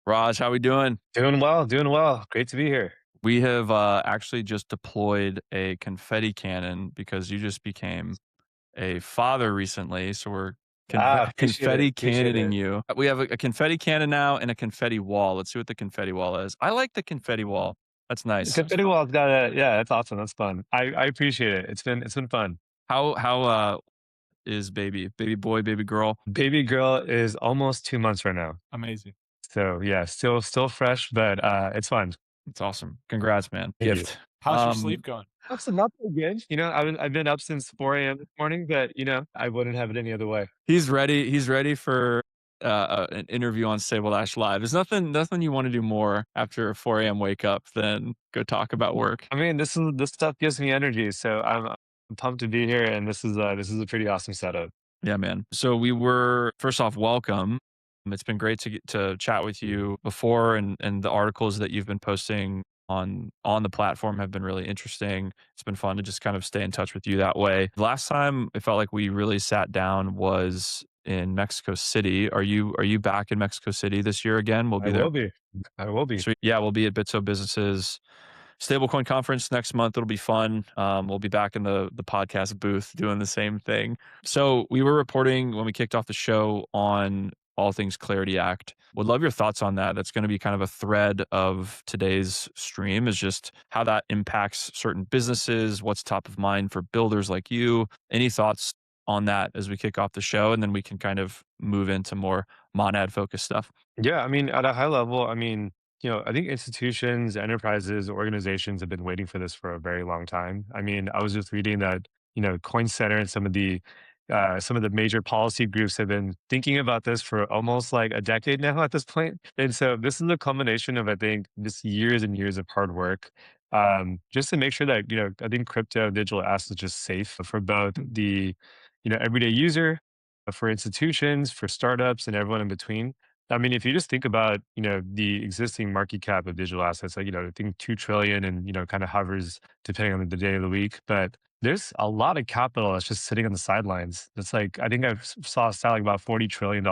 Raj, how we doing? Doing well, doing well. Great to be here. We have actually just deployed a confetti cannon because you just became a father recently. So we're Appreciate it. confetti Appreciate cannoning it. you. We have a confetti cannon now and a confetti wall. Let's see what the confetti wall is. I like the confetti wall. That's nice. Confetti Wall's got a yeah, that's awesome. That's fun. I appreciate it. It's been fun. How is baby boy, baby girl? Baby girl is almost 2 months right now. Amazing. So yeah, still fresh, but it's fun. It's awesome. Congrats, man. Thank you. Gift. How's your sleep going? That's not so good. I've been up since 4 a.m. this morning, but I wouldn't have it any other way. He's ready. He's ready for an interview on Stable Dash Live. There's nothing you want to do more after a 4 a.m. wake up than go talk about work. I mean, this stuff gives me energy, so I'm pumped to be here, and this is a pretty awesome setup. Yeah, man. So we were first off, welcome. It's been great to chat with you before, and the articles that you've been posting on the platform have been really interesting. It's been fun to just kind of stay in touch with you that way. The last time it felt like we really sat down was in Mexico City. Are you back in Mexico City this year again? We'll I be there. will be. I will be. So yeah, we'll be at Bitso Businesses Stablecoin conference next month. It'll be fun. We'll be back in the podcast booth doing the same thing. So we were reporting when we kicked off the show on all things Clarity Act. Would love your thoughts on that. That's going to be kind of a thread of today's stream, is just how that impacts certain businesses, what's top of mind for builders like you. Any thoughts on that as we kick off the show? And then we can kind of move into more monad focused stuff. Yeah, I mean, at a high level, I think institutions, enterprises, organizations have been waiting for this for a very long time. I mean, I was just reading that, Coin Center and some of the major policy groups have been thinking about this for almost like a decade now at this point. And so this is a culmination of, I think, just years and years of hard work. Just to make sure that, I think crypto and digital assets are just safe for both the, everyday user, for institutions, for startups, and everyone in between. I mean, if you just think about, the existing market cap of digital assets, like, I think 2 trillion and, kind of hovers depending on the day of the week. But there's a lot of capital that's just sitting on the sidelines. It's like, I think saw a stat like about $40 trillion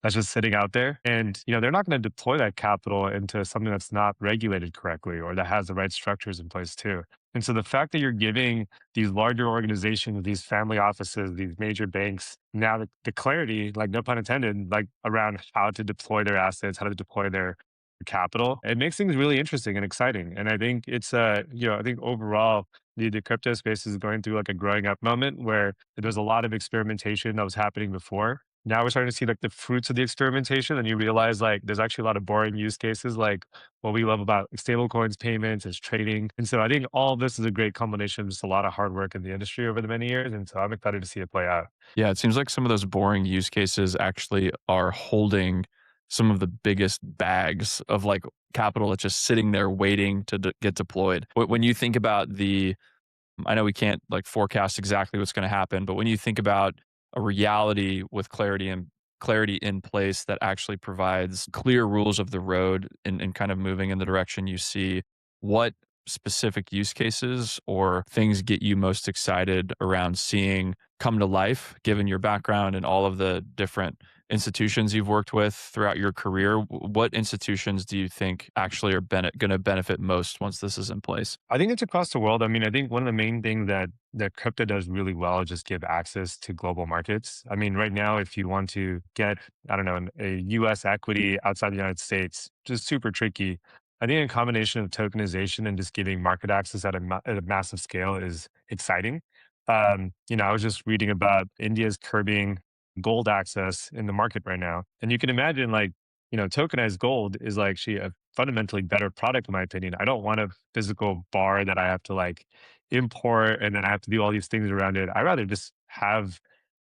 that's just sitting out there. And, they're not going to deploy that capital into something that's not regulated correctly or that has the right structures in place too. And so the fact that you're giving these larger organizations, these family offices, these major banks, now the clarity, like no pun intended, like around how to deploy their assets, how to deploy their capital, it makes things really interesting and exciting. And I think I think overall, the crypto space is going through like a growing up moment where there's a lot of experimentation that was happening before. Now we're starting to see like the fruits of the experimentation, and you realize like there's actually a lot of boring use cases, like what we love about stablecoins, payments, is trading. And so I think all of this is a great combination of just a lot of hard work in the industry over the many years. And so I'm excited to see it play out. Yeah, it seems like some of those boring use cases actually are holding some of the biggest bags of like capital that's just sitting there waiting to get deployed. When you think about I know we can't like forecast exactly what's going to happen, but when you think about a reality with clarity in place that actually provides clear rules of the road and kind of moving in the direction you see, what specific use cases or things get you most excited around seeing come to life, given your background and all of the different institutions you've worked with throughout your career? What institutions do you think actually are going to benefit most once this is in place? I think it's across the world. I mean, I think one of the main things that crypto does really well is just give access to global markets. I mean, right now, if you want to get, I don't know, a US equity outside the United States, just super tricky. I think a combination of tokenization and just giving market access at a massive scale is exciting. I was just reading about India's curbing gold access in the market right now. And you can imagine like, tokenized gold is like actually a fundamentally better product in my opinion. I don't want a physical bar that I have to like import and then I have to do all these things around it. I rather just have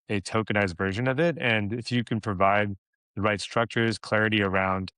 a tokenized version of it. And if you can provide the right structures, clarity around,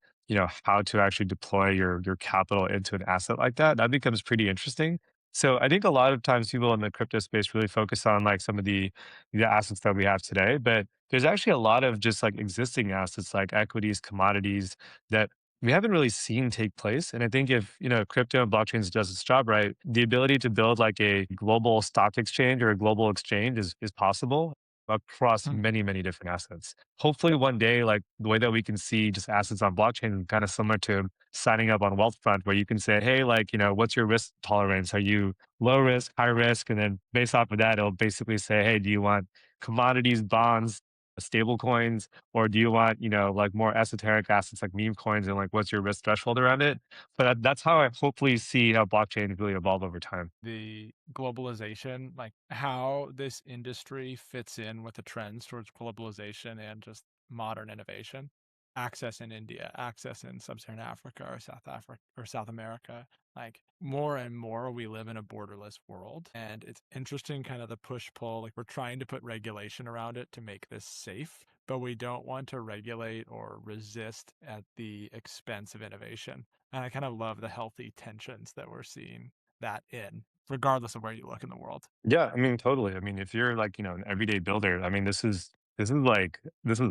how to actually deploy your capital into an asset like that, that becomes pretty interesting. So I think a lot of times people in the crypto space really focus on like some of the assets that we have today, but there's actually a lot of just like existing assets like equities, commodities that we haven't really seen take place. And I think if, crypto and blockchains does its job right, the ability to build like a global stock exchange or a global exchange is possible. across Hmm. many, many different assets. Hopefully one day, like the way that we can see just assets on blockchain, kind of similar to signing up on Wealthfront, where you can say, hey, like, what's your risk tolerance? Are you low risk, high risk? And then based off of that, it'll basically say, hey, do you want commodities, bonds, stable coins, or do you want, like more esoteric assets like meme coins, and like what's your risk threshold around it? But that's how I hopefully see how blockchain really evolve over time. The globalization, like how this industry fits in with the trends towards globalization and just modern innovation. Access in India, access in Sub-Saharan Africa or South Africa or South America. Like more and more we live in a borderless world. And it's interesting kind of the push-pull. Like we're trying to put regulation around it to make this safe, but we don't want to regulate or resist at the expense of innovation. And I kind of love the healthy tensions that we're seeing that in, regardless of where you look in the world. Yeah, I mean, totally. I mean, if you're like, an everyday builder, I mean, this is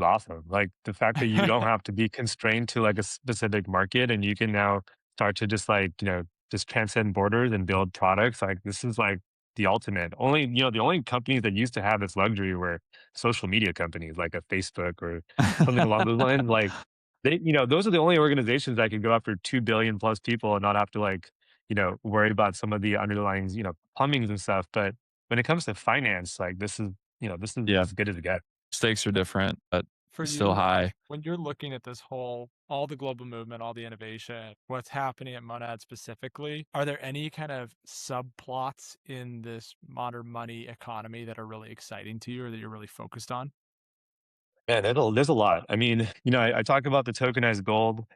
awesome. Like the fact that you don't have to be constrained to like a specific market and you can now start to just like, just transcend borders and build products. Like this is like the ultimate. The only companies that used to have this luxury were social media companies like a Facebook or something along those lines. Like those are the only organizations that can go after 2 billion plus people and not have to like, worry about some of the underlying, plumbings and stuff. But when it comes to finance, like this is Yeah, as good as it gets. stakes are different, but For still you, high. when you're looking at this whole, all the global movement, all the innovation, what's happening at Monad specifically, are there any kind of subplots in this modern money economy that are really exciting to you or that you're really focused on? Man, there's a lot. I mean, I talk about the tokenized gold,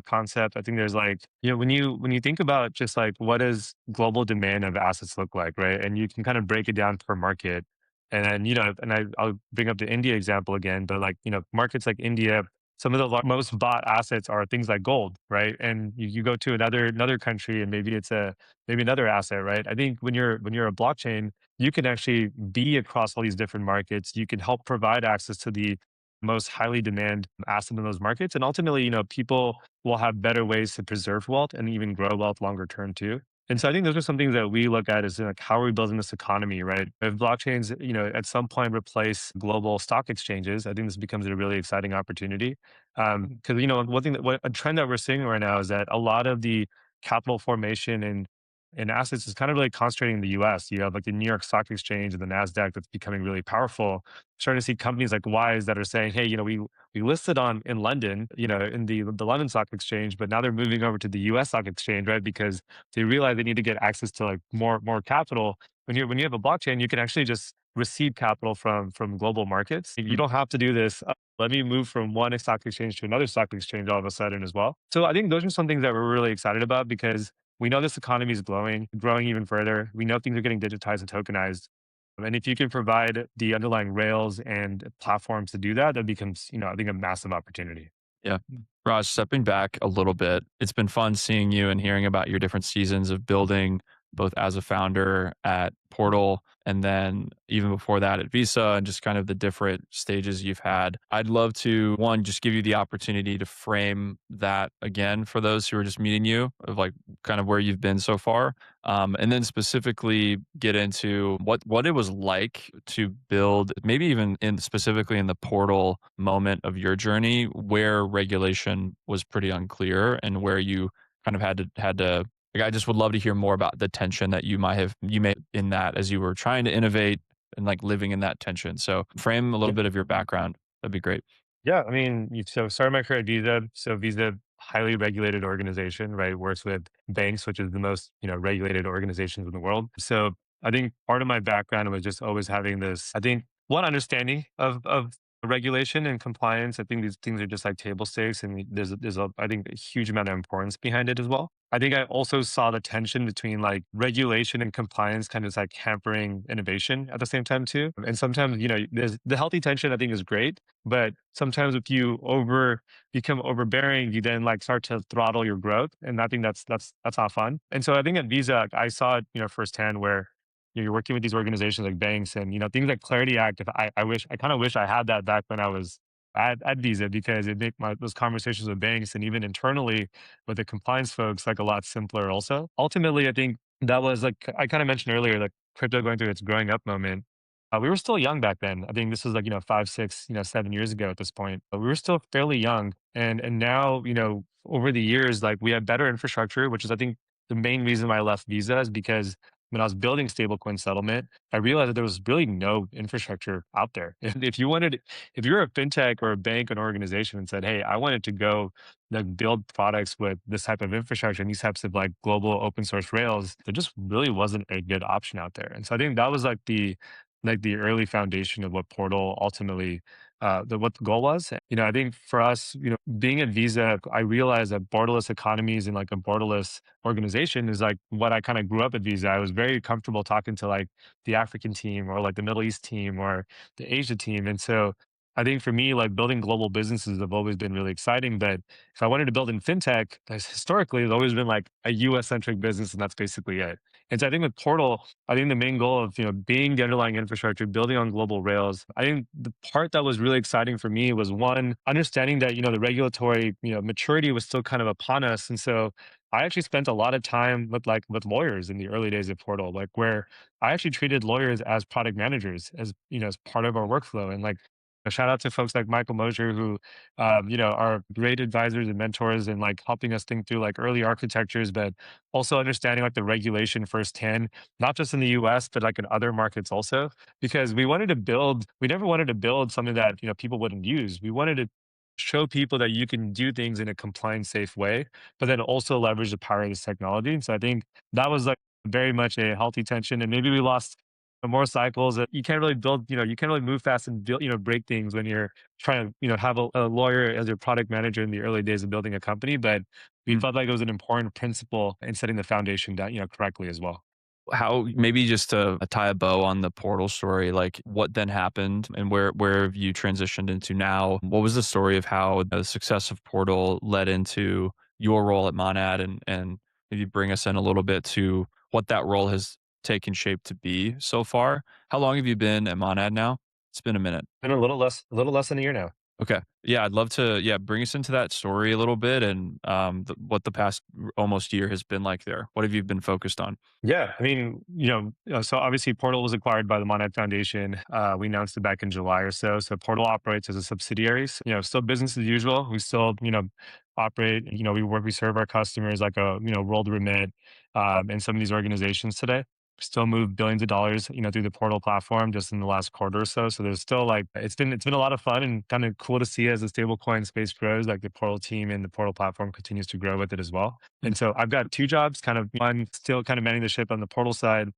concept. I think there's like, when you think about just like what does global demand of assets look like, right? And you can kind of break it down per market. And then, I'll bring up the India example again, but like, markets like India, some of the most bought assets are things like gold, right? And you go to another country and maybe it's maybe another asset, right? I think when you're a blockchain, you can actually be across all these different markets. You can help provide access to the most highly demand asset in those markets. And ultimately, people will have better ways to preserve wealth and even grow wealth longer term too. And so I think those are some things that we look at as like how are we building this economy, right? If blockchains, at some point replace global stock exchanges, I think this becomes a really exciting opportunity. Because one thing a trend that we're seeing right now is that a lot of the capital formation and assets is kind of really concentrating in the US. You have like the New York Stock Exchange and the NASDAQ that's becoming really powerful. Starting to see companies like Wise that are saying, hey, we listed on in London, in the London Stock Exchange, but now they're moving over to the US Stock Exchange, right? Because they realize they need to get access to like more capital. When you have a blockchain, you can actually just receive capital from global markets. You don't have to do this. Let me move from one stock exchange to another stock exchange all of a sudden as well. So I think those are some things that we're really excited about because we know this economy is growing even further. We know things are getting digitized and tokenized. And if you can provide the underlying rails and platforms to do that, that becomes, I think a massive opportunity. Yeah. Raj, stepping back a little bit, it's been fun seeing you and hearing about your different seasons of building, both as a founder at Portal and then even before that at Visa and just kind of the different stages you've had. I'd love to, one, just give you the opportunity to frame that again for those who are just meeting you, of like kind of where you've been so far. And then specifically get into what it was like to build, maybe even in specifically in the portal moment of your journey, where regulation was pretty unclear and where you kind of had to. Like, I just would love to hear more about the tension that you made in that as you were trying to innovate and like living in that tension. So frame a little bit of your background. That'd be great. Yeah, I mean, so started my career at Visa. So Visa, highly regulated organization, right? Works with banks, which is the most, regulated organizations in the world. So I think part of my background was just always having this, I think, one understanding of regulation and compliance. I think these things are just like table stakes and I think a huge amount of importance behind it as well. I think I also saw the tension between like regulation and compliance kind of like hampering innovation at the same time too. And sometimes, there's the healthy tension I think is great, but sometimes if you become overbearing, you then like start to throttle your growth. And I think that's not fun. And so I think at Visa, I saw it, firsthand where you're working with these organizations like banks and things like Clarity Act. If I kind of wish I had that back when I was at Visa because it make those conversations with banks and even internally with the compliance folks like a lot simpler also. Ultimately, I think that was like I kind of mentioned earlier, like crypto going through its growing up moment. We were still young back then. I think this was like, 5, 6, 7 years ago at this point. But we were still fairly young. And now, over the years, like we have better infrastructure, which is I think the main reason why I left Visa is because when I was building stablecoin settlement, I realized that there was really no infrastructure out there. If you wanted, if you're a fintech or a bank or an organization and said, "Hey, I wanted to go like build products with this type of infrastructure and these types of like global open source rails," there just really wasn't a good option out there. And so I think that was like the early foundation of what Portal ultimately what the goal was. I think for us, being at Visa, I realized that borderless economies and like a borderless organization is like what I kind of grew up at Visa. I was very comfortable talking to like the African team or like the Middle East team or the Asia team. And so I think for me, like building global businesses have always been really exciting. But if I wanted to build in fintech, historically, it's always been like a US centric business, and that's basically it. And so I think with Portal, I think the main goal of being the underlying infrastructure, building on global rails. I think the part that was really exciting for me was one understanding that the regulatory maturity was still kind of upon us, and so I actually spent a lot of time with lawyers in the early days of Portal, like where I actually treated lawyers as product managers, as as part of our workflow, and like. A shout out to folks like Michael Mosier who, are great advisors and mentors and like helping us think through like early architectures, but also understanding like the regulation firsthand, not just in the US, but like in other markets also, because we never wanted to build something that, people wouldn't use. We wanted to show people that you can do things in a compliant, safe way, but then also leverage the power of this technology. And so I think that was like very much a healthy tension. And maybe we lost more cycles that you can't really build, you can't really move fast and build, break things when you're trying to, have a lawyer as your product manager in the early days of building a company. But we felt like it was an important principle in setting the foundation down, correctly as well. How maybe just to tie a bow on the Portal story, like what then happened and where have you transitioned into now? What was the story of how the success of Portal led into your role at Monad and maybe bring us in a little bit to what that role has taken shape to be so far? How long have you been at Monad now? It's been a minute. Been a little less than a year now. Okay. Yeah, I'd love to, yeah, bring us into that story a little bit and what the past almost year has been like there. What have you been focused on? Yeah, I mean, so obviously Portal was acquired by the Monad Foundation. We announced it back in July or so. So Portal operates as a subsidiary. So, still business as usual. We still, operate. We serve our customers like a World Remit, and some of these organizations today. Still move billions of dollars, through the Portal platform just in the last quarter or so. So there's still like it's been a lot of fun and kind of cool to see as the stablecoin space grows. Like the Portal team and the Portal platform continues to grow with it as well. And so I've got two jobs, kind of one still kind of manning the ship on the Portal side,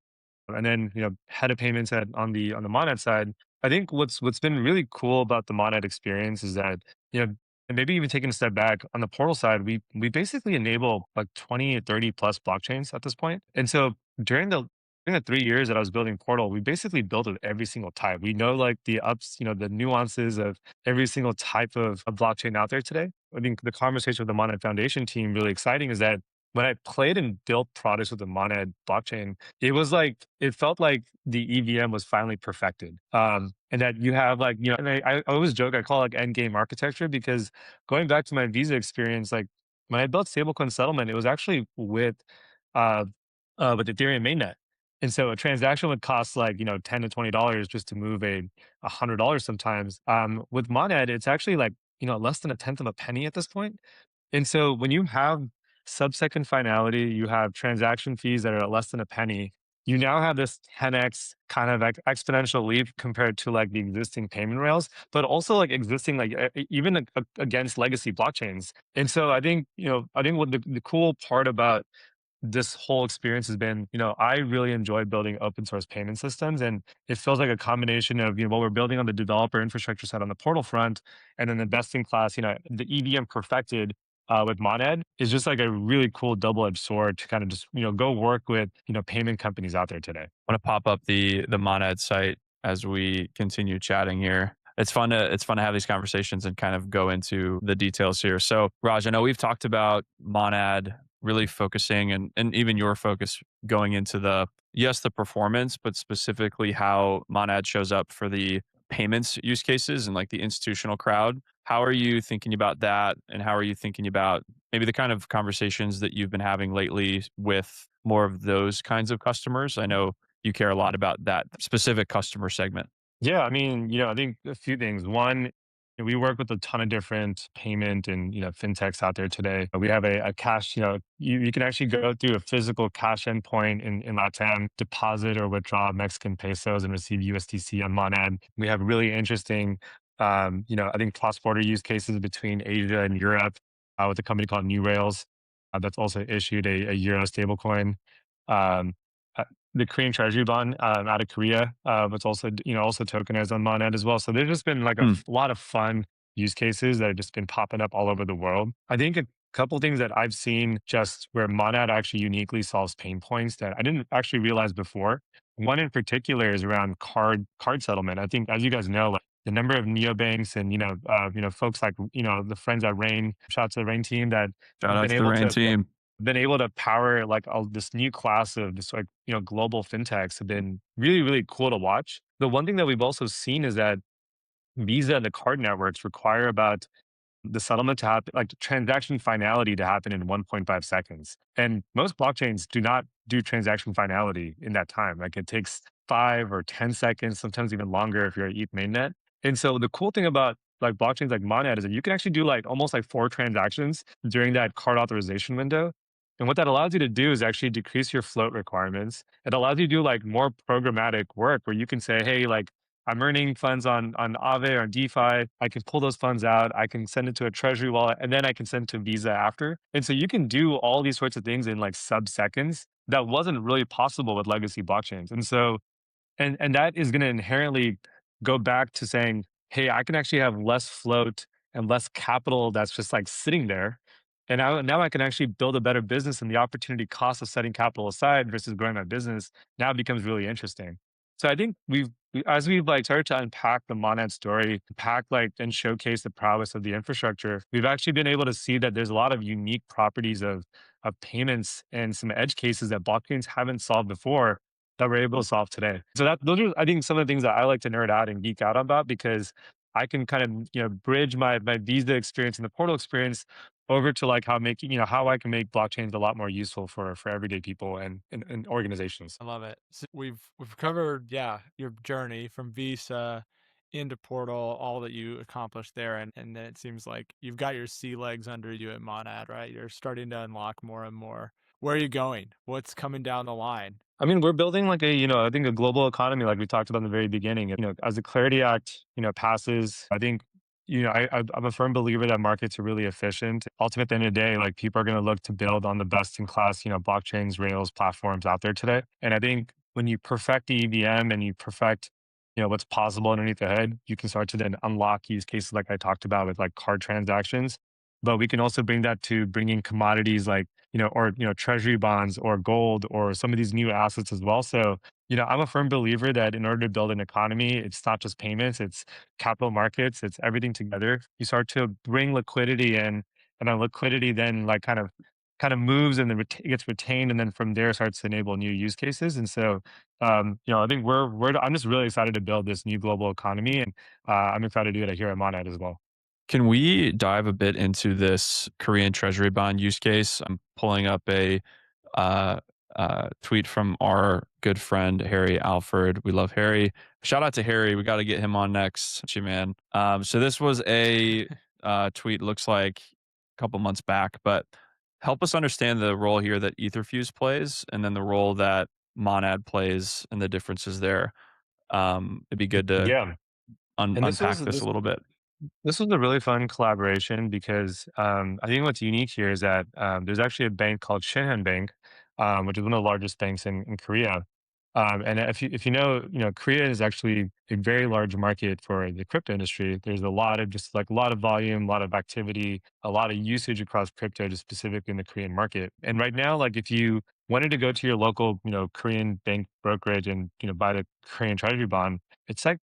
and then head of payments on the Monad side. I think what's been really cool about the Monad experience is that and maybe even taking a step back on the Portal side, we basically enable like 20 or 30 plus blockchains at this point. And so during the during the 3 years that I was building Portal, we basically built with every single type. We know like the ups, the nuances of every single type of blockchain out there today. I think the conversation with the Monad Foundation team really exciting is that when I played and built products with the Monad blockchain, it felt like the EVM was finally perfected. And that you have like, and I always joke, I call it like end game architecture because going back to my Visa experience, like when I built stablecoin settlement, it was actually uh with Ethereum mainnet. And so a transaction would cost like, $10 to $20 just to move $100 sometimes. With Monad, it's actually like, less than a tenth of a penny at this point. And so when you have sub-second finality, you have transaction fees that are less than a penny. You now have this 10x kind of exponential leap compared to like the existing payment rails, but also like existing like even against legacy blockchains. And so I think what the cool part about this whole experience has been, I really enjoy building open source payment systems. And it feels like a combination of, what we're building on the developer infrastructure side on the Portal front, and then the best in class, the EVM perfected with Monad is just like a really cool double-edged sword to kind of just, go work with, payment companies out there today. I want to pop up the Monad site as we continue chatting here. It's fun to have these conversations and kind of go into the details here. So, Raj, I know we've talked about Monad really focusing and even your focus going into the yes, the performance, but specifically how Monad shows up for the payments use cases and like the institutional crowd. How are you thinking about that? And how are you thinking about maybe the kind of conversations that you've been having lately with more of those kinds of customers? I know you care a lot about that specific customer segment. Yeah, I mean, I think a few things. One, we work with a ton of different payment and fintechs out there today. We have a cash. You can actually go through a physical cash endpoint in LATAM, deposit or withdraw Mexican pesos and receive USDC on Monad. We have really interesting, I think cross-border use cases between Asia and Europe with a company called New Rails that's also issued a Euro stablecoin. Um, the Korean Treasury bond out of Korea, was also also tokenized on Monad as well. So there's just been like a Hmm. lot of fun use cases that have just been popping up all over the world. I think a couple things that I've seen just where Monad actually uniquely solves pain points that I didn't actually realize before. One in particular is around card settlement. I think, as you guys know, like the number of neobanks and folks like the friends at Rain, shout out to the Rain team that Shout have out been to the able Rain to team. power like all this new class of just like global fintechs have been really really cool to watch. The one thing that we've also seen is that Visa and the card networks require about the settlement to happen, like transaction finality to happen in 1.5 seconds. And most blockchains do not do transaction finality in that time. Like it takes 5 or 10 seconds, sometimes even longer if you're at ETH mainnet. And so the cool thing about like blockchains like Monad is that you can actually do like almost like 4 transactions during that card authorization window. And what that allows you to do is actually decrease your float requirements. It allows you to do like more programmatic work where you can say, hey, like I'm earning funds on Aave or DeFi. I can pull those funds out. I can send it to a treasury wallet, and then I can send it to Visa after. And so you can do all these sorts of things in like sub seconds. That wasn't really possible with legacy blockchains. And so and that is going to inherently go back to saying, hey, I can actually have less float and less capital that's just like sitting there. And now I can actually build a better business, and the opportunity cost of setting capital aside versus growing my business now becomes really interesting. So I think as we've like started to unpack the Monad story, unpack like and showcase the prowess of the infrastructure, we've actually been able to see that there's a lot of unique properties of payments and some edge cases that blockchains haven't solved before that we're able to solve today. So those are, I think, some of the things that I like to nerd out and geek out about because I can kind of bridge my Visa experience and the portal experience over to like how I can make blockchains a lot more useful for everyday people and organizations. I love it. So we've covered, yeah, your journey from Visa into Portal, all that you accomplished there, and then it seems like you've got your sea legs under you at Monad, right? You're starting to unlock more and more. Where are you going? What's coming down the line? I mean, we're building like I think a global economy, like we talked about in the very beginning. As the Clarity Act, passes, I think, I'm a firm believer that markets are really efficient. Ultimately, at the end of the day, like people are going to look to build on the best in class, blockchains, Rails platforms out there today. And I think when you perfect the EVM and you perfect, what's possible underneath the hood, you can start to then unlock use cases like I talked about with like card transactions. But we can also bring that to bringing commodities like or treasury bonds or gold or some of these new assets as well. So, I'm a firm believer that in order to build an economy, it's not just payments, it's capital markets, it's everything together. You start to bring liquidity in, and then liquidity then like kind of moves and then gets retained, and then from there starts to enable new use cases. And so, I think I'm just really excited to build this new global economy, and I'm excited to do it here at Monad as well. Can we dive a bit into this Korean treasury bond use case? I'm pulling up a uh, tweet from our good friend Harry Alford. We love Harry. Shout out to Harry. We got to get him on next, man. So this was a tweet. Looks like a couple months back, but help us understand the role here that Etherfuse plays, and then the role that Monad plays, and the differences there. It'd be good to Yeah, and unpack this a little bit. this was a really fun collaboration because I think what's unique here is that there's actually a bank called Shinhan Bank, which is one of the largest banks in Korea. And if you know, Korea is actually a very large market for the crypto industry. There's a lot of just like a lot of volume, a lot of activity, a lot of usage across crypto, just specifically in the Korean market. And right now, like if you wanted to go to your local, Korean bank brokerage and buy the Korean treasury bond, it's like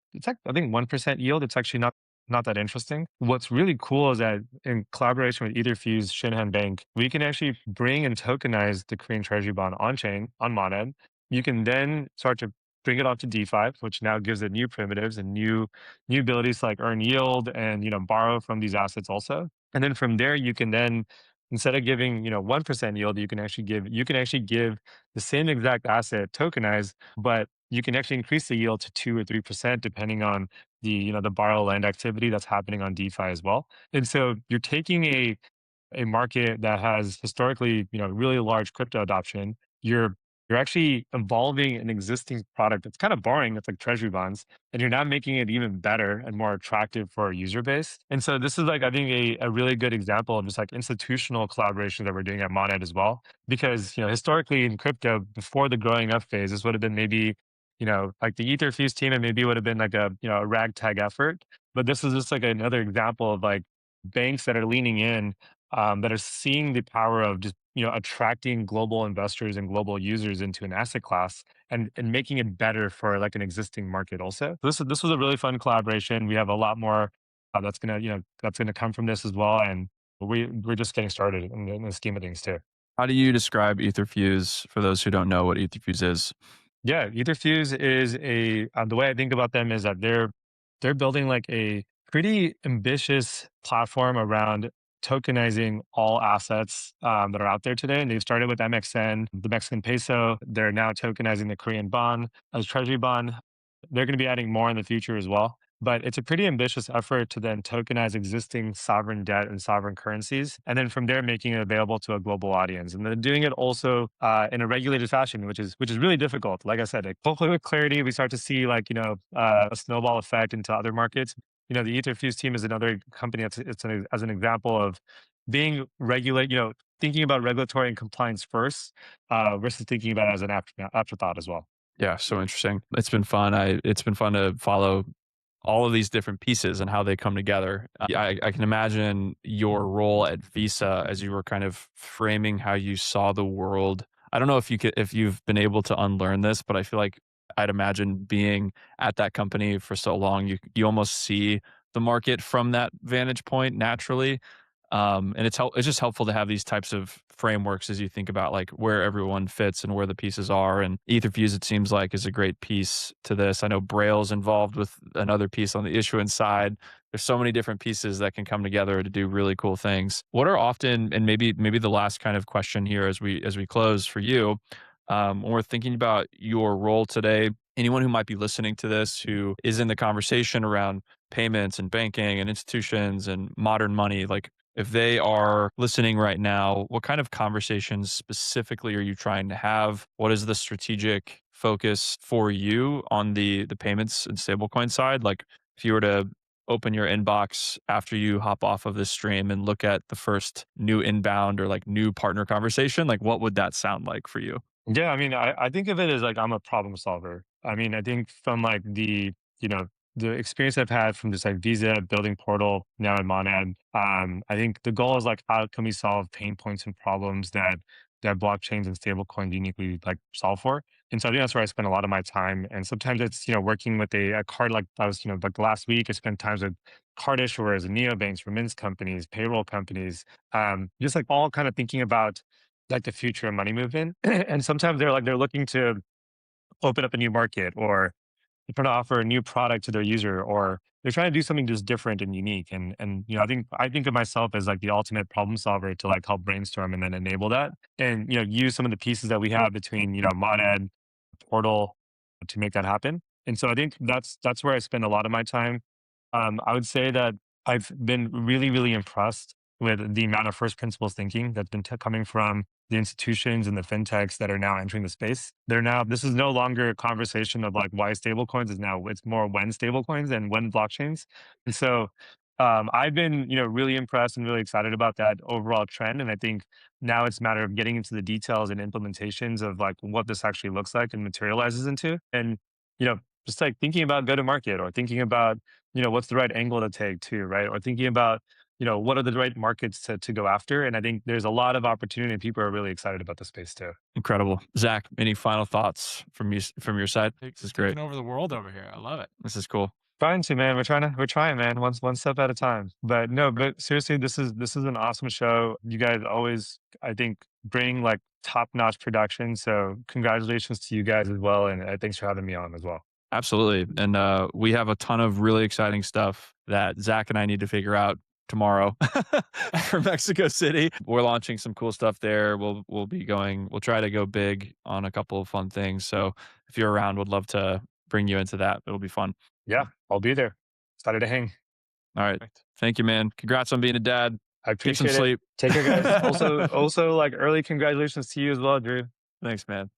I think 1% yield. It's actually not that interesting. What's really cool is that in collaboration with Etherfuse, Shinhan Bank, we can actually bring and tokenize the Korean Treasury bond on chain on Monad. You can then start to bring it onto DeFi, which now gives it new primitives and new abilities to like earn yield and borrow from these assets also. And then from there, you can then instead of giving 1% yield, you can actually give the same exact asset tokenized, but you can actually increase the yield to 2 or 3% depending on the borrow lend activity that's happening on DeFi as well. And so you're taking a market that has historically, really large crypto adoption. You're actually evolving an existing product that's kind of boring. It's like treasury bonds, and you're now making it even better and more attractive for our user base. And so this is like, I think, a really good example of just like institutional collaboration that we're doing at Monet as well. Because historically in crypto, before the growing up phase, this would have been maybe like the Etherfuse team, and maybe it would have been like a ragtag effort. But this is just like another example of like banks that are leaning in, that are seeing the power of just attracting global investors and global users into an asset class, and making it better for like an existing market also. This was a really fun collaboration. We have a lot more that's gonna come from this as well, and we're just getting started in the scheme of things too. How do you describe Etherfuse for those who don't know what Etherfuse is? Yeah, Etherfuse is the way I think about them is that they're building like a pretty ambitious platform around tokenizing all assets, that are out there today. And they've started with MXN, the Mexican peso. They're now tokenizing the Korean bond as treasury bond. They're going to be adding more in the future as well. But it's a pretty ambitious effort to then tokenize existing sovereign debt and sovereign currencies, and then from there making it available to a global audience, and then doing it also in a regulated fashion, which is really difficult. Like I said, like, hopefully with clarity, we start to see like a snowball effect into other markets. The Etherfuse team is another company as an example of being regulate. Thinking about regulatory and compliance first, versus thinking about it as an afterthought as well. Yeah, so interesting. It's been fun to follow all of these different pieces and how they come together. I can imagine your role at Visa as you were kind of framing how you saw the world. I don't know if you've been able to unlearn this, but I feel like I'd imagine being at that company for so long, you almost see the market from that vantage point naturally. And it's just helpful to have these types of frameworks as you think about like where everyone fits and where the pieces are. And Etherfuse, it seems like, is a great piece to this. I know Braille's involved with another piece on the issuance side. There's so many different pieces that can come together to do really cool things. What are often, and maybe the last kind of question here as we close for you, when we're thinking about your role today, anyone who might be listening to this who is in the conversation around payments and banking and institutions and modern money, like if they are listening right now, what kind of conversations specifically are you trying to have? What is the strategic focus for you on the payments and stablecoin side? Like if you were to open your inbox after you hop off of this stream and look at the first new inbound or like new partner conversation, like what would that sound like for you? Yeah, I mean, I think of it as like I'm a problem solver. I mean, I think from like the experience I've had from just like Visa building Portal now in Monad, I think the goal is like how can we solve pain points and problems that blockchains and stablecoins uniquely like solve for. And so I think that's where I spend a lot of my time. And sometimes it's working with a card, like I was like last week I spent times with card issuers and neobanks, remittance companies, payroll companies, just like all kind of thinking about like the future of money movement. And sometimes they're looking to open up a new market, or they're trying to offer a new product to their user, or they're trying to do something just different and unique. And I think of myself as like the ultimate problem solver to like help brainstorm and then enable that, and use some of the pieces that we have between Monad, Portal, to make that happen. And so I think that's where I spend a lot of my time. I would say that I've been really, really impressed with the amount of first principles thinking that's been coming from the institutions and the fintechs that are now entering the space. This is no longer a conversation of like why stablecoins is now, it's more when stablecoins and when blockchains. And so I've been, really impressed and really excited about that overall trend. And I think now it's a matter of getting into the details and implementations of like what this actually looks like and materializes into. And, you know, just like thinking about go to market, or thinking about, what's the right angle to take too, right? Or thinking about, what are the right markets to go after. And I think there's a lot of opportunity, and people are really excited about the space too. Incredible. Zach, any final thoughts from your side? This is great. Taking over the world over here. I love it. This is cool. Trying to, man. We're trying, man. One step at a time. But no, but seriously, this is an awesome show. You guys always, I think, bring like top notch production. So congratulations to you guys as well, and thanks for having me on as well. Absolutely. And we have a ton of really exciting stuff that Zach and I need to figure out tomorrow for Mexico City. We're launching some cool stuff there. We'll try to go big on a couple of fun things. So if you're around, would love to bring you into that. It'll be fun. Yeah, I'll be there. Excited to hang. All right. Perfect. Thank you, man. Congrats on being a dad. I Get some appreciate it. sleep. Take care, guys. Also, like early congratulations to you as well, Drew. Thanks, man.